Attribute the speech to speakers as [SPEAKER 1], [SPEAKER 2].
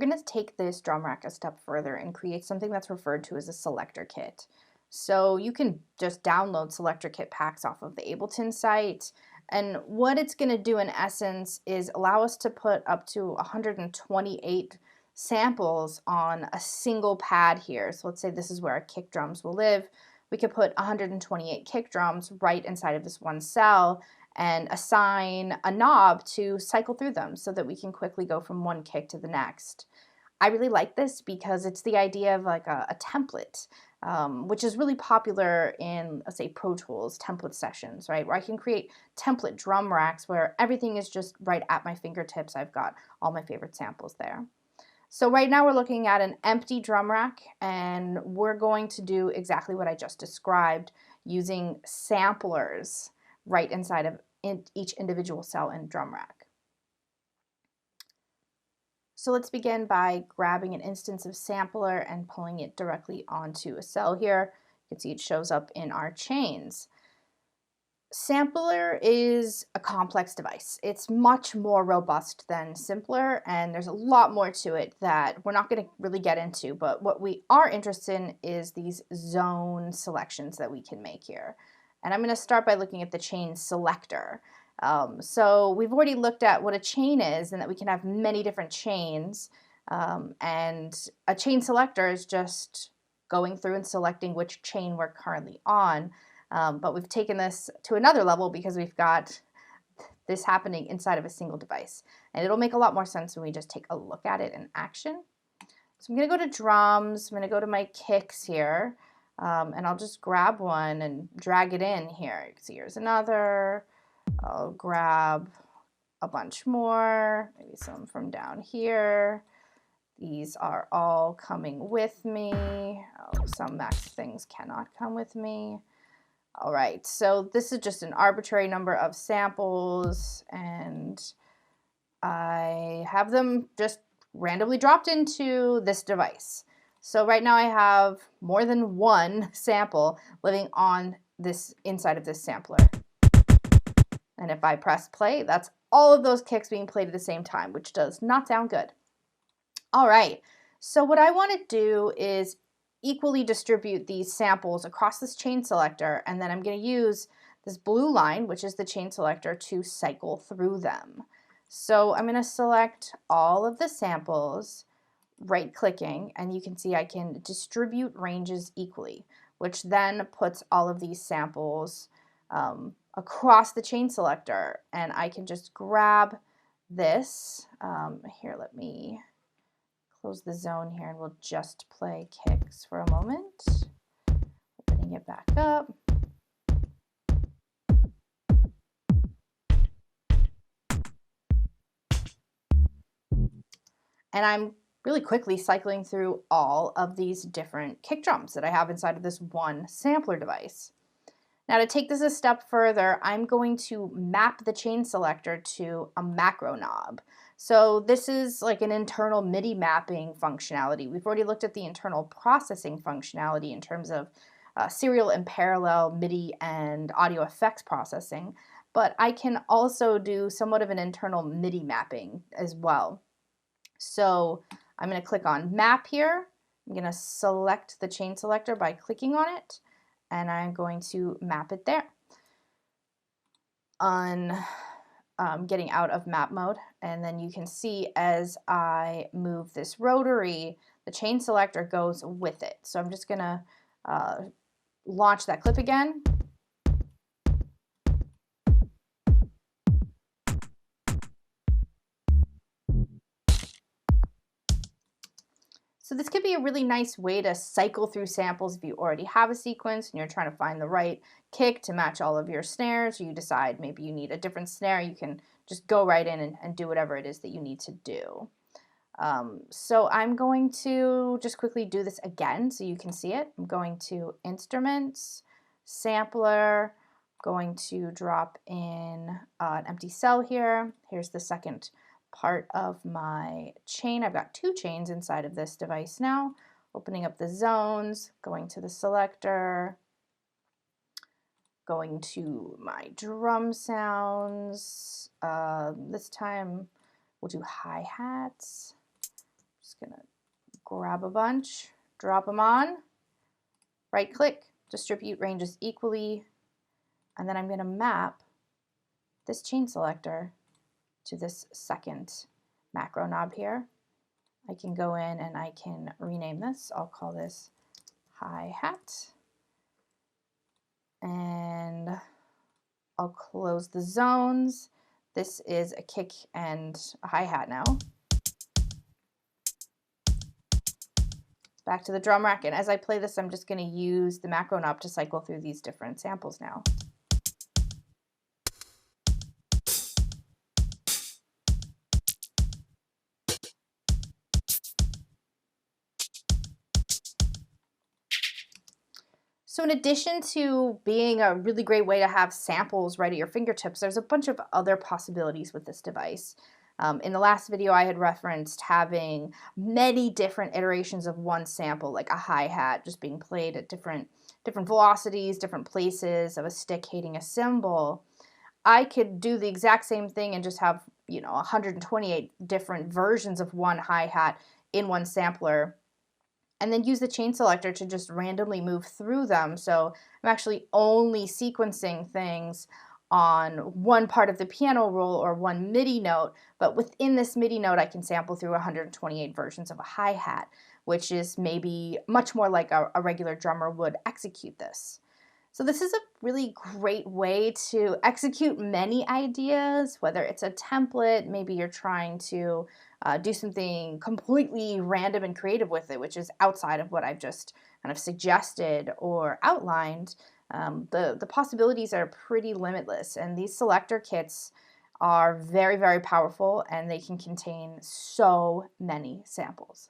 [SPEAKER 1] going to take this drum rack a step further and create something that's referred to as a selector kit. So you can just download selector kit packs off of the Ableton site. And what it's going to do in essence is allow us to put up to 128 samples on a single pad here. So let's say this is where our kick drums will live. We could put 128 kick drums right inside of this one cell and assign a knob to cycle through them so that we can quickly go from one kick to the next. I really like this because it's the idea of like a template, which is really popular in, let's say, Pro Tools template sessions, right? Where I can create template drum racks where everything is just right at my fingertips. I've got all my favorite samples there. So right now we're looking at an empty drum rack, and we're going to do exactly what I just described using samplers right inside of each individual cell in drum rack. So let's begin by grabbing an instance of sampler and pulling it directly onto a cell here. You can see it shows up in our chains. Sampler is a complex device. It's much more robust than simpler, and there's a lot more to it that we're not going to really get into, but what we are interested in is these zone selections that we can make here. And I'm going to start by looking at the chain selector. So we've already looked at what a chain is and that we can have many different chains, and a chain selector is just going through and selecting which chain we're currently on. But we've taken this to another level because we've got this happening inside of a single device. And it'll make a lot more sense when we just take a look at it in action. So I'm going to go to drums, I'm going to go to my kicks here, and I'll just grab one and drag it in here. You can see here's another. I'll grab a bunch more, maybe some from down here. These are all coming with me. Oh, some max things cannot come with me. All right, so this is just an arbitrary number of samples, and I have them just randomly dropped into this device. So right now I have more than one sample living on this inside of this sampler. And if I press play, that's all of those kicks being played at the same time, which does not sound good. All right, so what I want to do is equally distribute these samples across this chain selector, and then I'm going to use this blue line, which is the chain selector, to cycle through them. So I'm going to select all of the samples, right-clicking, and you can see I can distribute ranges equally, which then puts all of these samples across the chain selector, and I can just grab this. Here, let me close the zone here and we'll just play kicks for a moment. Opening it back up. And I'm really quickly cycling through all of these different kick drums that I have inside of this one sampler device. Now to take this a step further, I'm going to map the chain selector to a macro knob. So this is like an internal MIDI mapping functionality. We've already looked at the internal processing functionality in terms of serial and parallel MIDI and audio effects processing, but I can also do somewhat of an internal MIDI mapping as well. So I'm going to click on map here. I'm going to select the chain selector by clicking on it, and I'm going to map it there. Getting out of map mode, and then you can see as I move this rotary, the chain selector goes with it. So I'm just going to launch that clip again. So this could be a really nice way to cycle through samples if you already have a sequence and you're trying to find the right kick to match all of your snares, or you decide maybe you need a different snare. You can just go right in and do whatever it is that you need to do. So I'm going to just quickly do this again so you can see it. I'm going to Instruments, Sampler, going to drop in an empty cell here. Here's the second part of my chain. I've got two chains inside of this device now. Opening up the zones, going to the selector, going to my drum sounds. This time we'll do hi-hats. Just gonna grab a bunch, drop them on, right click, distribute ranges equally, and then I'm gonna map this chain selector to this second macro knob here. I can go in and I can rename this. I'll call this hi-hat. And I'll close the zones. This is a kick and a hi-hat now. Back to the drum rack, and as I play this, I'm just going to use the macro knob to cycle through these different samples now. So in addition to being a really great way to have samples right at your fingertips, there's a bunch of other possibilities with this device. In the last video, I had referenced having many different iterations of one sample, like a hi-hat just being played at different velocities, different places of a stick hitting a cymbal. I could do the exact same thing and just have, 128 different versions of one hi-hat in one sampler, and then use the chain selector to just randomly move through them. So I'm actually only sequencing things on one part of the piano roll or one MIDI note, but within this MIDI note I can sample through 128 versions of a hi-hat, which is maybe much more like a regular drummer would execute this. So this is a really great way to execute many ideas, whether it's a template, maybe you're trying to do something completely random and creative with it, which is outside of what I've just kind of suggested or outlined. The possibilities are pretty limitless, and these selector kits are very, very powerful, and they can contain so many samples.